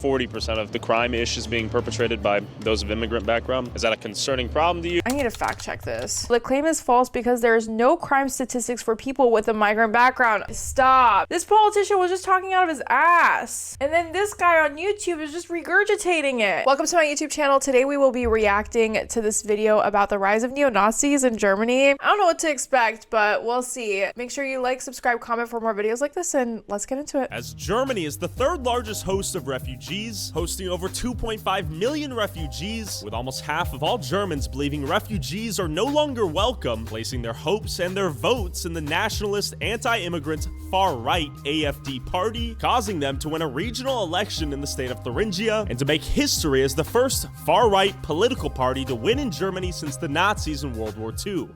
40% of the crime-ish is being perpetrated by those of immigrant background. Is that a concerning problem to you? I need to fact check this. The claim is false because there is no crime statistics for people with a migrant background. Stop. This politician was just talking out of his ass. And then this guy on YouTube is just regurgitating it. Welcome to my YouTube channel. Today we will be reacting to this video about the rise of neo-Nazis in Germany. I don't know what to expect, but we'll see. Make sure you like, subscribe, comment for more videos like this, and let's get into it. As Germany is the third largest host of refugees, hosting over 2.5 million refugees, with almost half of all Germans believing refugees are no longer welcome, placing their hopes and their votes in the nationalist, anti-immigrant, far-right AfD party, causing them to win a regional election in the state of Thuringia, and to make history as the first far-right political party to win in Germany since the Nazis in World War II.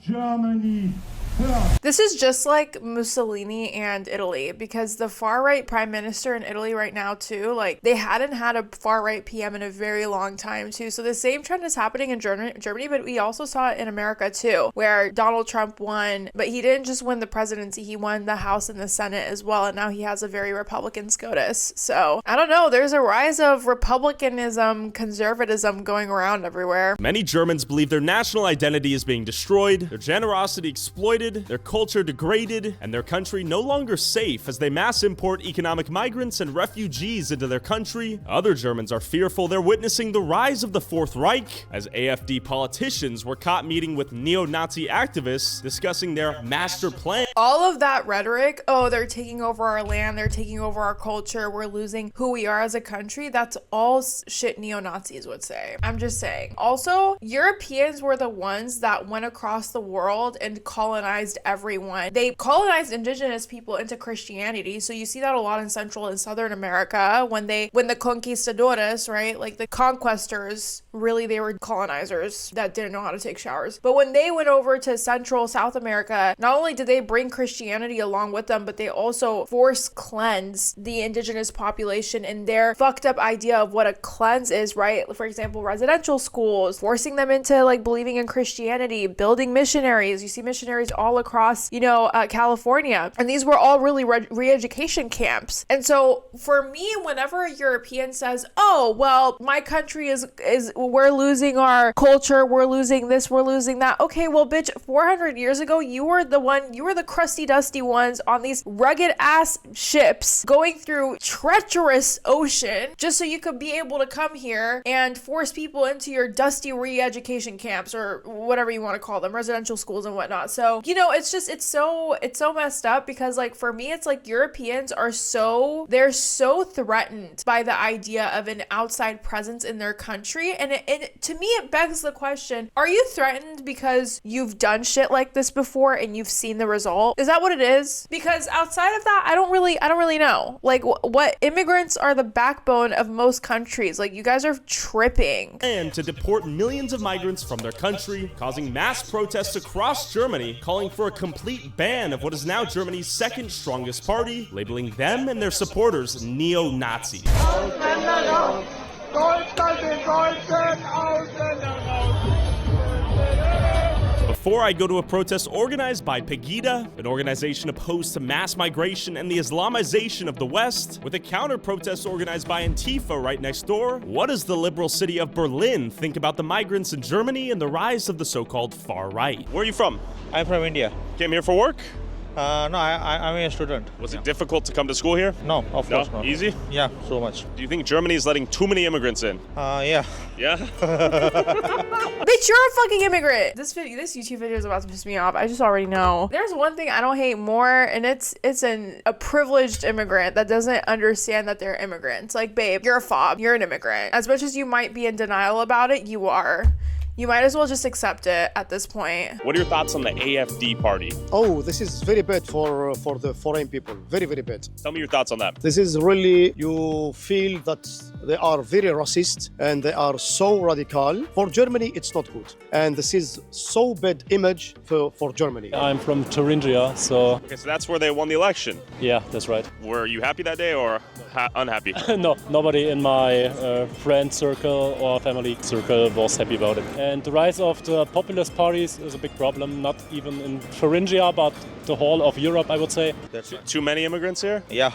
Germany. This is just like Mussolini and Italy, because the far-right prime minister in Italy right now too, like they hadn't had a far-right PM in a very long time too. So the same trend is happening in Germany, but we also saw it in America too, where Donald Trump won, but he didn't just win the presidency, he won the House and the Senate as well, and now he has a very Republican SCOTUS. So I don't know, there's a rise of republicanism, conservatism going around everywhere. Many Germans believe their national identity is being destroyed, their generosity exploited, their culture degraded, and their country no longer safe as they mass import economic migrants and refugees into their country. Other Germans are fearful they're witnessing the rise of the Fourth Reich, as AfD politicians were caught meeting with neo-Nazi activists discussing their master plan. All of that rhetoric, oh, they're taking over our land, they're taking over our culture, we're losing who we are as a country, that's all shit neo-Nazis would say. I'm just saying. Also, Europeans were the ones that went across the world and colonized everyone. They colonized indigenous people into Christianity. So you see that a lot in Central and Southern America when the conquistadores, right? Like the conquestors, really they were colonizers that didn't know how to take showers. But when they went over to Central, South America, not only did they bring Christianity along with them, but they also force cleansed the indigenous population in their fucked up idea of what a cleanse is, right? For example, residential schools, forcing them into like believing in Christianity, building missionaries. You see missionaries all across, California. And these were all really re-education camps. And so for me, whenever a European says, oh, well, my country is we're losing our culture, we're losing this, we're losing that. Okay, well, bitch, 400 years ago, you were the crusty, dusty ones on these rugged ass ships going through treacherous ocean just so you could be able to come here and force people into your dusty re-education camps or whatever you want to call them, residential schools and whatnot. So, it's so messed up because like for me, it's like Europeans they're so threatened by the idea of an outside presence in their country. And to me, it begs the question, are you threatened because you've done shit like this before and you've seen the result? Is that what it is? Because outside of that, I don't really know. Like what immigrants are the backbone of most countries. Like you guys are tripping. And to deport millions of migrants from their country, causing mass protests across Germany, calling for a complete ban of what is now Germany's second strongest party, labeling them and their supporters neo-Nazis. Before I go to a protest organized by Pegida, an organization opposed to mass migration and the Islamization of the West, with a counter-protest organized by Antifa right next door, what does the liberal city of Berlin think about the migrants in Germany and the rise of the so-called far-right? Where are you from? I'm from India. Came here for work? No, I'm a student. Was it difficult to come to school here? No, of course not. Easy? Yeah, so much. Do you think Germany is letting too many immigrants in? Yeah. Yeah? Bitch, you're a fucking immigrant. This YouTube video is about to piss me off. I just already know. There's one thing I don't hate more, and it's a privileged immigrant that doesn't understand that they're immigrants. Like, babe, you're a fob. You're an immigrant. As much as you might be in denial about it, you are. You might as well just accept it at this point. What are your thoughts on the AfD party? Oh, this is very bad for the foreign people. Very, very bad. Tell me your thoughts on that. This is really, you feel that they are very racist and they are so radical. For Germany, it's not good. And this is so bad image for Germany. I'm from Thuringia, so... Okay, so that's where they won the election. Yeah, that's right. Were you happy that day or unhappy? No, nobody in my friend circle or family circle was happy about it. And the rise of the populist parties is a big problem, not even in Thuringia, but the whole of Europe, I would say. Too many immigrants here? Yeah.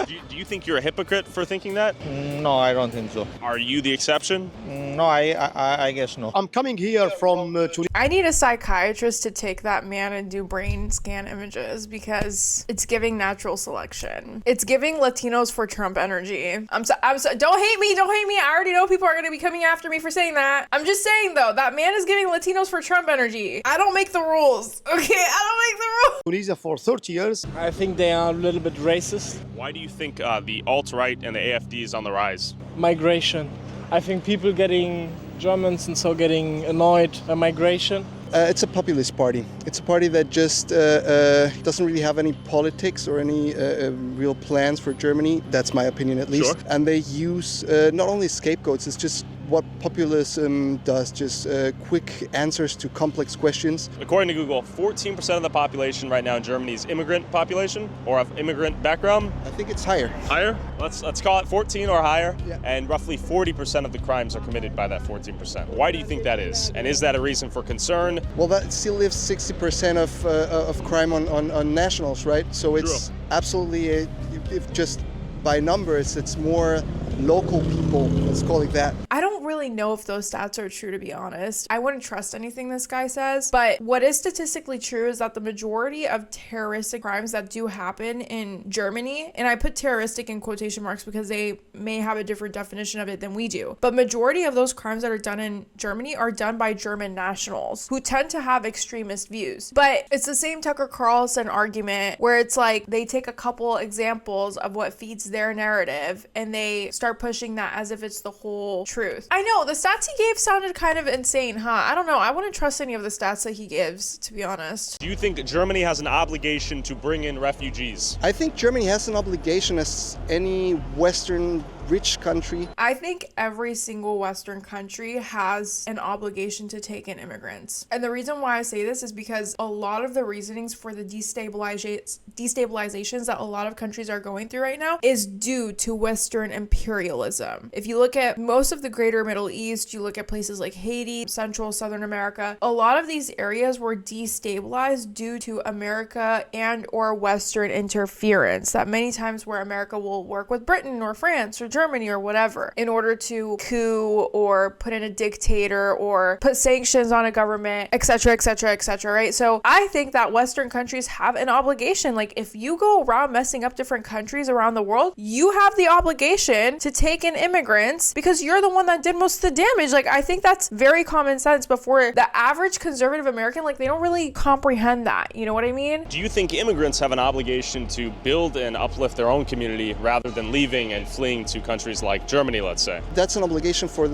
Do you think you're a hypocrite for thinking that? No, I don't think so. Are you the exception? No, I guess no. I'm coming here from Tunisia. I need a psychiatrist to take that man and do brain scan images because it's giving natural selection. It's giving Latinos for Trump energy. I'm so, don't hate me. I already know people are going to be coming after me for saying that. I'm just saying though, that man is giving Latinos for Trump energy. I don't make the rules. Okay, I don't make the rules. Tunisia for 30 years. I think they are a little bit racist. Why do you think the alt-right and the AFD is on the rise? Migration. I think people getting Germans and so getting annoyed by migration. It's a populist party. It's a party that just doesn't really have any politics or any real plans for Germany. That's my opinion, at least. Sure. And they use not only scapegoats, it's just what populism does, just quick answers to complex questions. According to Google, 14% of the population right now in Germany is immigrant population or of immigrant background. I think it's higher. Higher? Let's call it 14 or higher. Yeah. And roughly 40% of the crimes are committed by that 14%. Why do you think that is? And is that a reason for concern? Well, that still leaves 60% of crime on nationals, right? So it's absolutely, if just by numbers, it's more local people, let's call it that. I don't really know if those stats are true, to be honest. I wouldn't trust anything this guy says, but what is statistically true is that the majority of terroristic crimes that do happen in Germany, and I put terroristic in quotation marks because they may have a different definition of it than we do, but majority of those crimes that are done in Germany are done by German nationals who tend to have extremist views. But it's the same Tucker Carlson argument where it's like they take a couple examples of what feeds their narrative and they start pushing that as if it's the whole truth. I know the stats he gave sounded kind of insane, huh? I don't know. I wouldn't trust any of the stats that he gives, to be honest. Do you think Germany has an obligation to bring in refugees? I think Germany has an obligation as any Western rich country. I think every single Western country has an obligation to take in immigrants. And the reason why I say this is because a lot of the reasonings for the destabilizations that a lot of countries are going through right now is due to Western imperialism. If you look at most of the greater Middle East, you look at places like Haiti, Central, Southern America, a lot of these areas were destabilized due to America and or Western interference. That many times where America will work with Britain or France or Germany or whatever in order to coup or put in a dictator or put sanctions on a government, etc., etc., etc., right? So I think that Western countries have an obligation. Like if you go around messing up different countries around the world, you have the obligation to take in immigrants because you're the one that did most of the damage. Like I think that's very common sense before the average conservative American, like they don't really comprehend that. You know what I mean? Do you think immigrants have an obligation to build and uplift their own community rather than leaving and fleeing to countries like Germany, let's say? That's an obligation for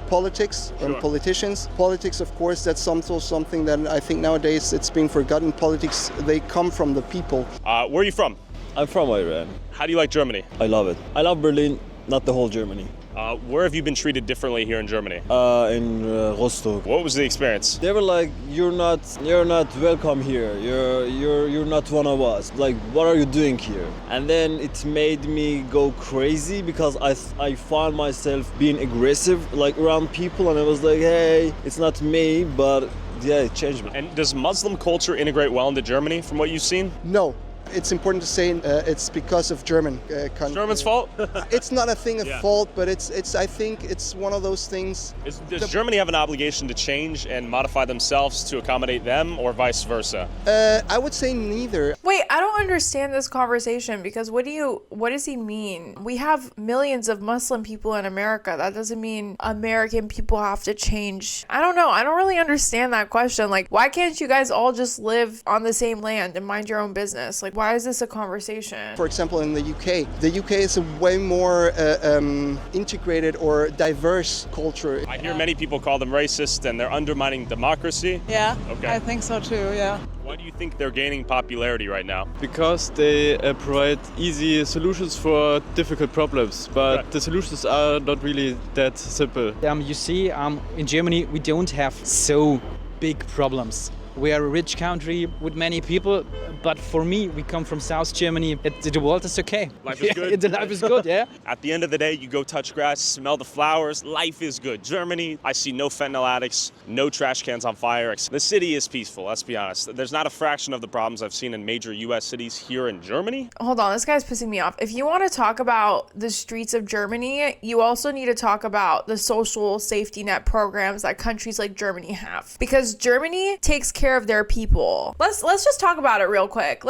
politics and politicians. Politics, of course, that's also something that I think nowadays it's being forgotten. Politics, they come from the people. Where are you from? I'm from Iran. How do you like Germany? I love it. I love Berlin, not the whole Germany. Where have you been treated differently here in Germany? In Rostock. What was the experience? They were like, you're not welcome here. You're not one of us. Like, what are you doing here? And then it made me go crazy because I found myself being aggressive like around people, and I was like, hey, it's not me, but yeah, it changed me. And does Muslim culture integrate well into Germany from what you've seen? No. It's important to say it's because of German country. German's fault? It's not a thing of fault, but it's I think it's one of those things. Does Germany have an obligation to change and modify themselves to accommodate them, or vice versa? I would say neither. Wait, I don't understand this conversation because what does he mean? We have millions of Muslim people in America. That doesn't mean American people have to change. I don't know. I don't really understand that question. Like, why can't you guys all just live on the same land and mind your own business? Like, why is this a conversation? For example, in the UK is a way more integrated or diverse culture. I hear many people call them racist and they're undermining democracy. Yeah, okay. I think so too, yeah. Why do you think they're gaining popularity right now? Because they provide easy solutions for difficult problems, but the solutions are not really that simple. You see, in Germany we don't have so big problems. We are a rich country with many people, but for me, we come from South Germany. The world is okay. Life is good. The life is good, yeah. At the end of the day, you go touch grass, smell the flowers, life is good. Germany, I see no fentanyl addicts, no trash cans on fire. The city is peaceful, let's be honest. There's not a fraction of the problems I've seen in major US cities here in Germany. Hold on, this guy's pissing me off. If you want to talk about the streets of Germany, you also need to talk about the social safety net programs that countries like Germany have. Because Germany takes care of their people. Let's just talk about it real quick.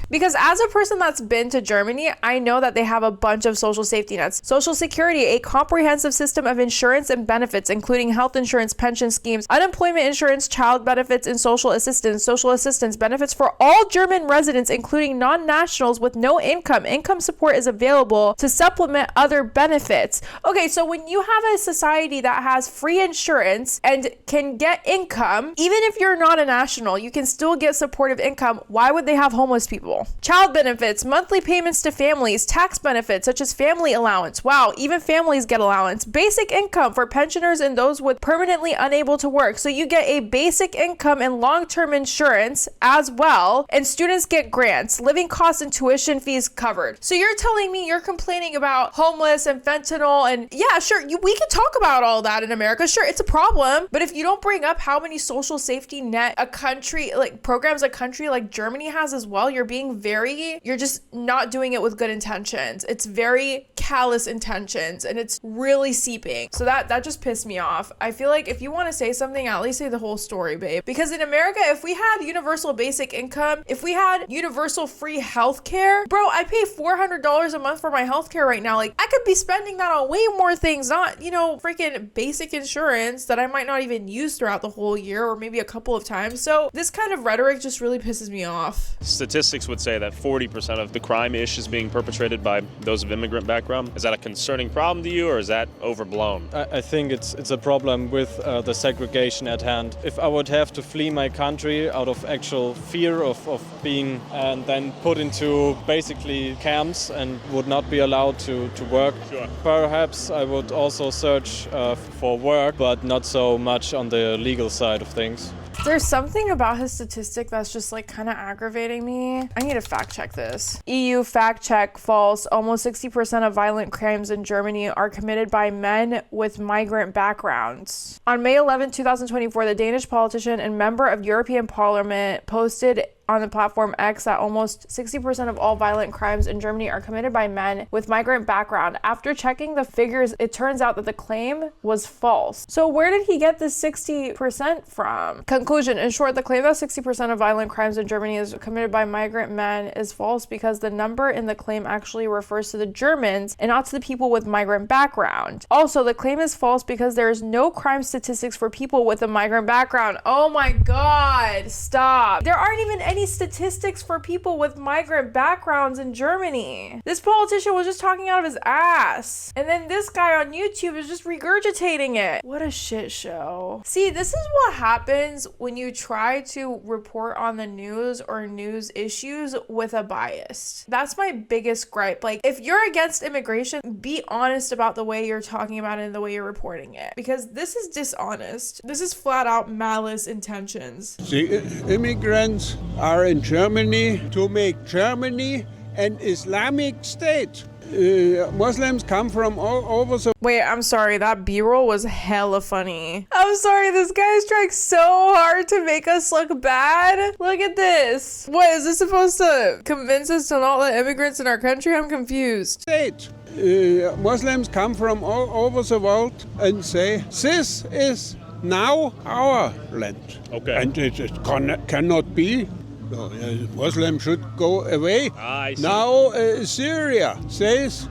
Because as a person that's been to Germany, I know that they have a bunch of social safety nets. Social Security, a comprehensive system of insurance and benefits, including health insurance, pension schemes, unemployment insurance, child benefits, and social assistance benefits for all German residents, including non-nationals with no income. Income support is available to supplement other benefits. Okay, so when you have a society that has free insurance and can get income, even if you're not a national, you can still get supportive income. Why would they have homeless people? Child benefits, monthly payments to families, tax benefits such as family allowance. Wow, even families get allowance. Basic income for pensioners and those with permanently unable to work. So you get a basic income and long-term insurance as well. And students get grants, living costs and tuition fees covered. So you're telling me you're complaining about homeless and fentanyl and yeah, sure, we can talk about all that in America. Sure, it's a problem. But if you don't bring up how many social safety net programs a country like Germany has as well, you're just not doing it with good intentions. It's very callous intentions and it's really seeping. So that just pissed me off. I feel like if you want to say something, at least say the whole story, babe. Because in America, if we had universal basic income, if we had universal free healthcare, bro, I pay $400 a month for my healthcare right now. Like, I could be spending that on way more things, not, freaking basic insurance that I might not even use throughout the whole year or maybe a couple of times. So this kind of rhetoric just really pisses me off. Statistics would say that 40% of the crime is being perpetrated by those of immigrant background. Is that a concerning problem to you, or is that overblown? I think it's a problem with the segregation at hand. If I would have to flee my country out of actual fear of being and then put into basically camps and would not be allowed to work, sure, perhaps I would also search for work, but not so much on the legal side of things. There's something about his statistic that's just kind of aggravating me. I need to fact check this. EU fact check false. Almost 60% of violent crimes in Germany are committed by men with migrant backgrounds. On May 11, 2024, the Danish politician and member of European Parliament posted on the platform X that almost 60% of all violent crimes in Germany are committed by men with migrant background. After checking the figures, it turns out that the claim was false. So where did he get this 60% from? Conclusion, in short, the claim that 60% of violent crimes in Germany is committed by migrant men is false because the number in the claim actually refers to the Germans and not to the people with migrant background. Also, the claim is false because there is no crime statistics for people with a migrant background. Oh my God, stop. There aren't even any statistics for people with migrant backgrounds in Germany. This politician was just talking out of his ass. And then this guy on YouTube is just regurgitating it. What a shit show. See, this is what happens when you try to report on the news or news issues with a bias. That's my biggest gripe. Like, if you're against immigration, be honest about the way you're talking about it and the way you're reporting it. Because this is dishonest. This is flat out malice intentions. The immigrants are in Germany to make Germany an Islamic state. Muslims come from all over the... Wait, I'm sorry, that B-roll was hella funny. I'm sorry, this guy's trying so hard to make us look bad. Look at this. What, is this supposed to convince us to not let immigrants in our country? I'm confused. State. Muslims come from all over the world and say, this is now our land. Okay. And it cannot be. No, Muslims should go away. I see. Now Syria says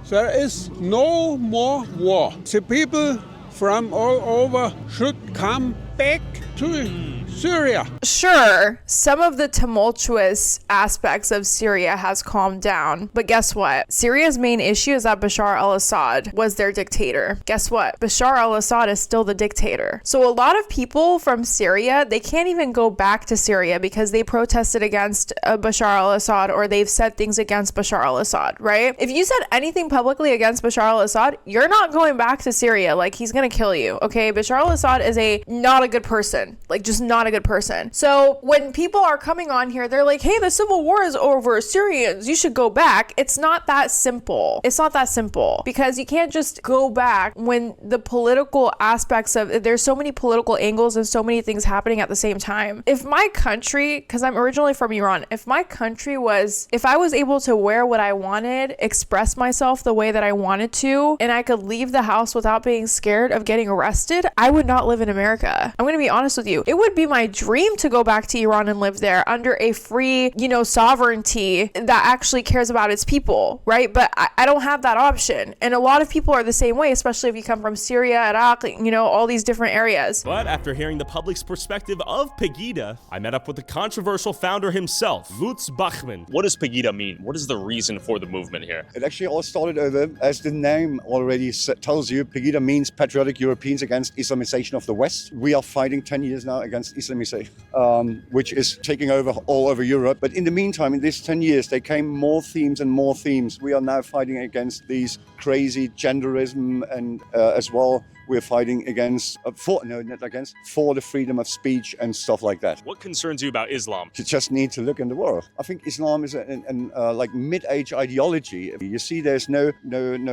there is no more war. The people from all over should come back to Syria. Sure, some of the tumultuous aspects of Syria has calmed down, but guess what? Syria's main issue is that Bashar al-Assad was their dictator. Guess what? Bashar al-Assad is still the dictator. So a lot of people from Syria, they can't even go back to Syria because they protested against Bashar al-Assad or they've said things against Bashar al-Assad, right? If you said anything publicly against Bashar al-Assad, you're not going back to Syria. Like, he's gonna kill you, okay? Bashar al-Assad is not a good person. person, like just not a good person. So when people are coming on here, they're like, hey, the civil war is over, Syrians, you should go back. It's not that simple. It's not that simple, because you can't just go back when the political aspects of, there's so many political angles and so many things happening at the same time. If my country, because I'm originally from Iran, if I was able to wear what I wanted, express myself the way that I wanted to, and I could leave the house without being scared of getting arrested, I would not live in America. I'm going to be honest with you. It would be my dream to go back to Iran and live there under a free, sovereignty that actually cares about its people, right? But I don't have that option. And a lot of people are the same way, especially if you come from Syria, Iraq, all these different areas. But after hearing the public's perspective of Pegida, I met up with the controversial founder himself, Lutz Bachmann. What does Pegida mean? What is the reason for the movement here? It actually all started over, as the name already tells you, Pegida means Patriotic Europeans Against Islamization of the West. We are fighting 10 years now against Islamization, which is taking over all over Europe. But in the meantime, in these 10 years, there came more themes and more themes. We are now fighting against these crazy genderism, and as well, we're fighting for the freedom of speech and stuff like that. What concerns you about Islam? You just need to look in the world. I think Islam is like mid-age ideology. You see, there's no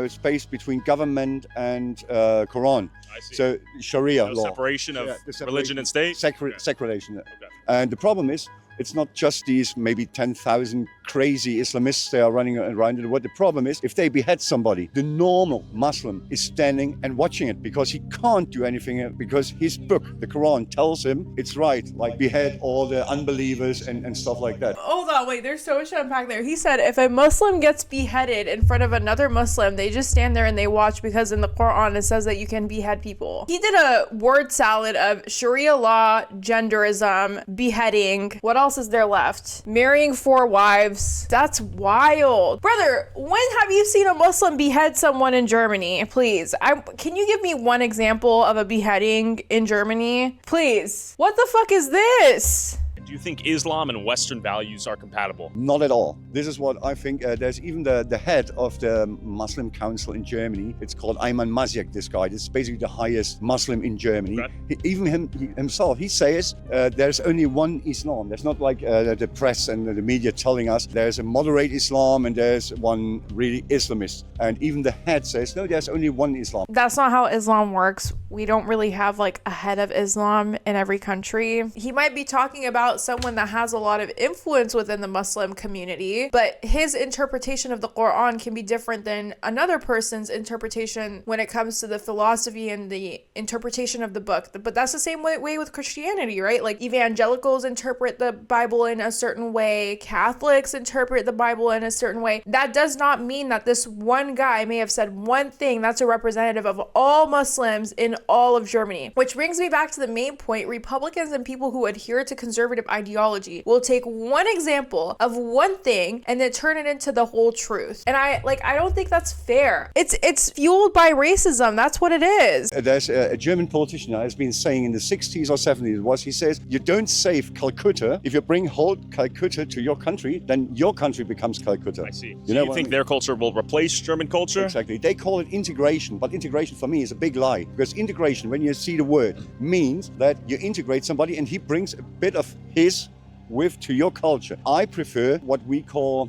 space between government and Quran. I see. So Sharia no law. Separation of religion and state? Separation. Okay. And the problem is, it's not just these maybe 10,000 crazy Islamists they are running around in the world. The problem is, if they behead somebody, the normal Muslim is standing and watching it because he can't do anything, because his book, the Quran, tells him it's right, like behead all the unbelievers and stuff like that. Hold on, wait, there's so much to unpack there. He said if a Muslim gets beheaded in front of another Muslim, they just stand there and they watch, because in the Quran it says that you can behead people. He did a word salad of Sharia law, genderism, beheading. What else is there left? Marrying 4 wives. That's wild. Brother, when have you seen a Muslim behead someone in Germany? Please. Can you give me one example of a beheading in Germany? Please. What the fuck is this? Do you think Islam and Western values are compatible? Not at all. This is what I think. There's even the head of the Muslim Council in Germany. It's called Ayman Maziak, this guy. This is basically the highest Muslim in Germany. Right. Himself, he says there's only one Islam. There's not like the press and the media telling us there's a moderate Islam and there's one really Islamist. And even the head says, no, there's only one Islam. That's not how Islam works. We don't really have like a head of Islam in every country. He might be talking about someone that has a lot of influence within the Muslim community, but his interpretation of the Quran can be different than another person's interpretation when it comes to the philosophy and the interpretation of the book. But that's the same way with Christianity, right? Like evangelicals interpret the Bible in a certain way, Catholics interpret the Bible in a certain way. That does not mean that this one guy may have said one thing that's a representative of all Muslims in all of Germany. Which brings me back to the main point. Republicans and people who adhere to conservative ideology will take one example of one thing and then turn it into the whole truth. And I don't think that's fair. It's fueled by racism. That's what it is. There's a German politician that has been saying in the 60s or 70s, he says, you don't save Calcutta. If you bring whole Calcutta to your country, then your country becomes Calcutta. I see. So you think their culture will replace German culture? Exactly. They call it integration, but integration for me is a big lie. Because integration, when you see the word, means that you integrate somebody and he brings a bit of his to your culture. I prefer what we call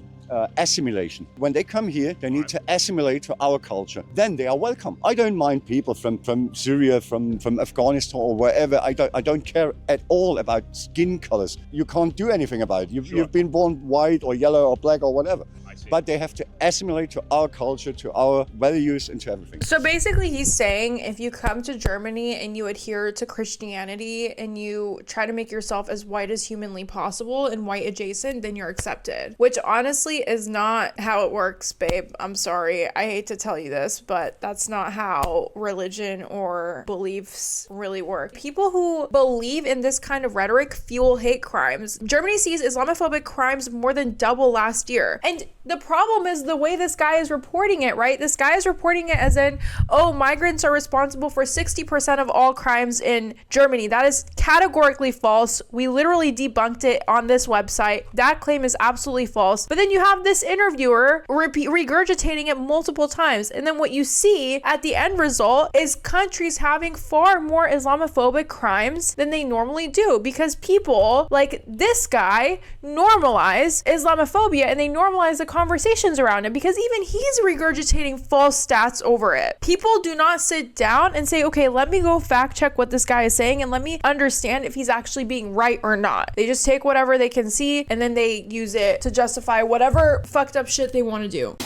assimilation. When they come here, they need to assimilate to our culture. Then they are welcome. I don't mind people from Syria, from Afghanistan or wherever. I don't care at all about skin colors. You can't do anything about it. You've been born white or yellow or black or whatever. But they have to assimilate to our culture, to our values, and to everything. So basically he's saying if you come to Germany and you adhere to Christianity and you try to make yourself as white as humanly possible and white adjacent, then you're accepted. Which honestly is not how it works, babe. I'm sorry. I hate to tell you this, but that's not how religion or beliefs really work. People who believe in this kind of rhetoric fuel hate crimes. Germany sees Islamophobic crimes more than double last year. And the the problem is the way this guy is reporting it, right? This guy is reporting it as in, oh, migrants are responsible for 60% of all crimes in Germany. That is categorically false. We literally debunked it on this website. That claim is absolutely false. But then you have this interviewer regurgitating it multiple times. And then what you see at the end result is countries having far more Islamophobic crimes than they normally do, because people like this guy normalize Islamophobia and they normalize the conversations around it, because even he's regurgitating false stats over it. People do not sit down and say, okay, let me go fact check what this guy is saying and let me understand if he's actually being right or not. They just take whatever they can see and then they use it to justify whatever fucked up shit they want to do.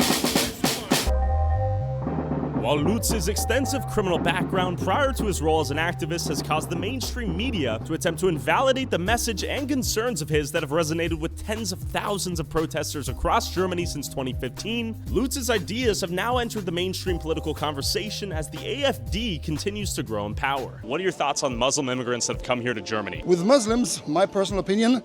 While Lutz's extensive criminal background prior to his role as an activist has caused the mainstream media to attempt to invalidate the message and concerns of his that have resonated with tens of thousands of protesters across Germany since 2015, Lutz's ideas have now entered the mainstream political conversation as the AfD continues to grow in power. What are your thoughts on Muslim immigrants that have come here to Germany? With Muslims, my personal opinion,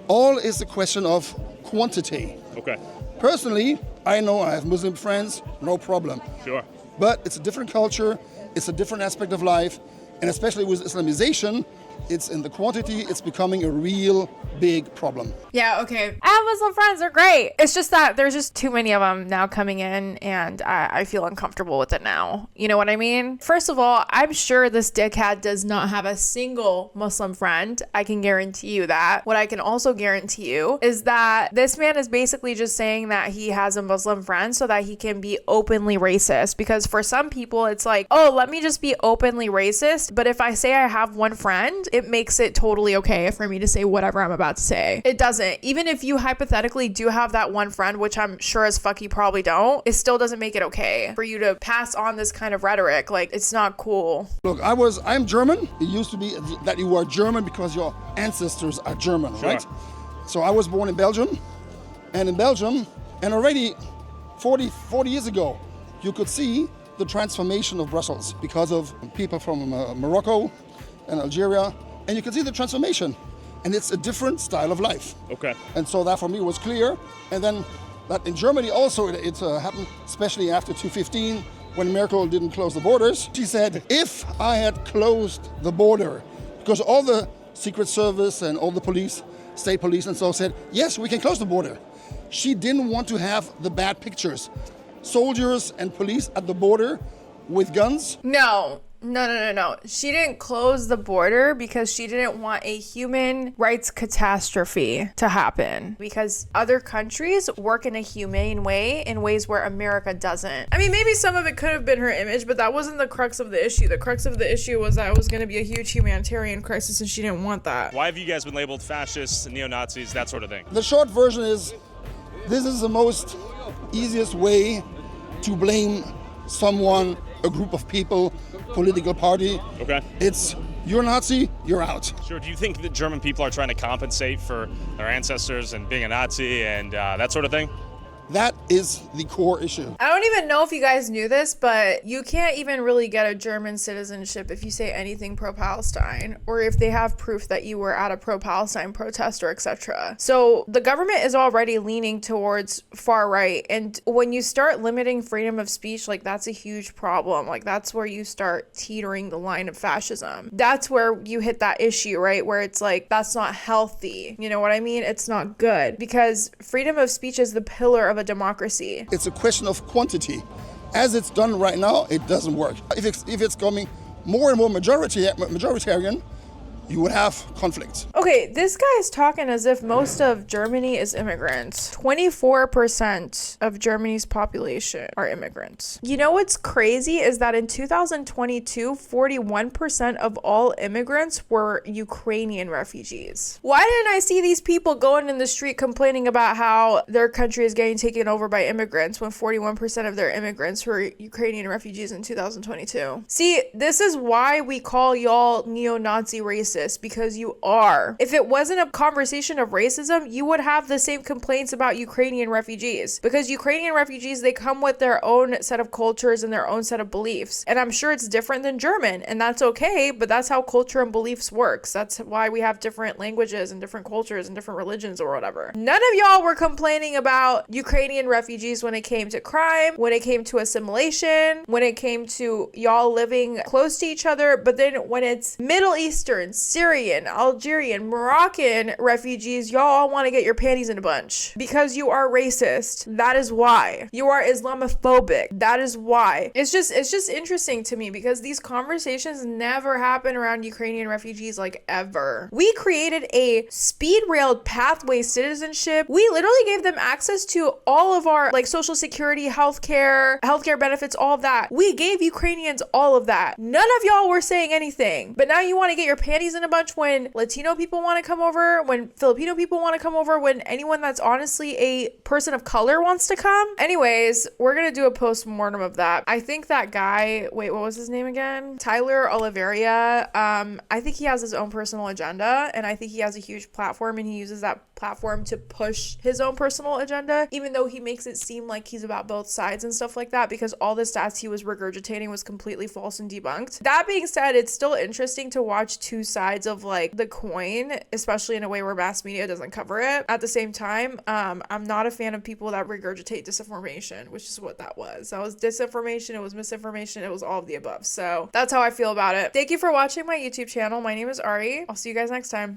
all is a question of quantity. Okay. Personally, I know I have Muslim friends, no problem. Sure. But it's a different culture, it's a different aspect of life, and especially with Islamization, it's in the quantity, it's becoming a real big problem. Yeah, okay. I have Muslim friends, they're great. It's just that there's just too many of them now coming in, and I feel uncomfortable with it now. You know what I mean? First of all, I'm sure this dickhead does not have a single Muslim friend. I can guarantee you that. What I can also guarantee you is that this man is basically just saying that he has a Muslim friend so that he can be openly racist. Because for some people, it's like, oh, let me just be openly racist. But if I say I have one friend, it makes it totally okay for me to say whatever I'm about to say. It doesn't. Even if you hypothetically do have that one friend, which I'm sure as fuck you probably don't, it still doesn't make it okay for you to pass on this kind of rhetoric. Like, it's not cool. Look, I'm German. It used to be that you were German because your ancestors are German, Sure. right? So I was born in Belgium, and already 40 years ago, you could see the transformation of Brussels because of people from Morocco and Algeria, and you can see the transformation, and it's a different style of life. Okay. And so that for me was clear. And then that in Germany also it happened, especially after 2015 when Merkel didn't close the borders. She said, if I had closed the border, because all the Secret Service and all the police, state police and so said, yes, we can close the border. She didn't want to have the bad pictures. Soldiers and police at the border with guns. No. She didn't close the border because she didn't want a human rights catastrophe to happen, because other countries work in a humane way in ways where America doesn't. I mean, maybe some of it could have been her image, but that wasn't the crux of the issue. The crux of the issue was that it was going to be a huge humanitarian crisis, and she didn't want that. Why have you guys been labeled fascists, neo-Nazis, that sort of thing? The short version is, this is the most easiest way to blame someone, a group of people, political party. Okay. It's, you're Nazi, you're out. Sure. Do you think that German people are trying to compensate for their ancestors and being a Nazi and that sort of thing? That is the core issue. I don't even know if you guys knew this, but you can't even really get a German citizenship if you say anything pro-Palestine, or if they have proof that you were at a pro-Palestine protest or etc. So the government is already leaning towards far right, and when you start limiting freedom of speech, like, that's a huge problem. Like, that's where you start teetering the line of fascism. That's where you hit that issue, right? Where it's like, that's not healthy. You know what I mean? It's not good, because freedom of speech is the pillar of a democracy. It's a question of quantity. As it's done right now, it doesn't work. If it's coming more and more majoritarian, you would have conflicts. Okay, this guy is talking as if most of Germany is immigrants. 24% of Germany's population are immigrants. You know what's crazy is that in 2022, 41% of all immigrants were Ukrainian refugees. Why didn't I see these people going in the street complaining about how their country is getting taken over by immigrants when 41% of their immigrants were Ukrainian refugees in 2022? See, this is why we call y'all neo-Nazi racists racist because you are. If it wasn't a conversation of racism, you would have the same complaints about Ukrainian refugees, because Ukrainian refugees, they come with their own set of cultures and their own set of beliefs. And I'm sure it's different than German, and that's okay, but that's how culture and beliefs works. That's why we have different languages and different cultures and different religions or whatever. None of y'all were complaining about Ukrainian refugees when it came to crime, when it came to assimilation, when it came to y'all living close to each other. But then when it's Middle Eastern, Syrian, Algerian, Moroccan refugees, y'all all want to get your panties in a bunch because you are racist. That is why. You are Islamophobic. That is why. It's just interesting to me because these conversations never happen around Ukrainian refugees, like, ever. We created a speed railed pathway citizenship. We literally gave them access to all of our, like, social security, healthcare benefits, all of that. We gave Ukrainians all of that. None of y'all were saying anything. But now you want to get your panties in a bunch when Latino people want to come over, when Filipino people want to come over, when anyone that's honestly a person of color wants to come. Anyways, we're gonna do a post-mortem of that. I think that guy, wait, what was his name again? Tyler Oliveira. I think he has his own personal agenda, and I think he has a huge platform, and he uses that platform to push his own personal agenda, even though he makes it seem like he's about both sides and stuff like that, because all the stats he was regurgitating was completely false and debunked. That being said, it's still interesting to watch two sides of, like, the coin, especially in a way where mass media doesn't cover it. At the same time, I'm not a fan of people that regurgitate disinformation, which is what that was. That was disinformation, it was misinformation, it was all of the above. So that's how I feel about it. Thank you for watching my YouTube channel. My name is Ari. I'll see you guys next time.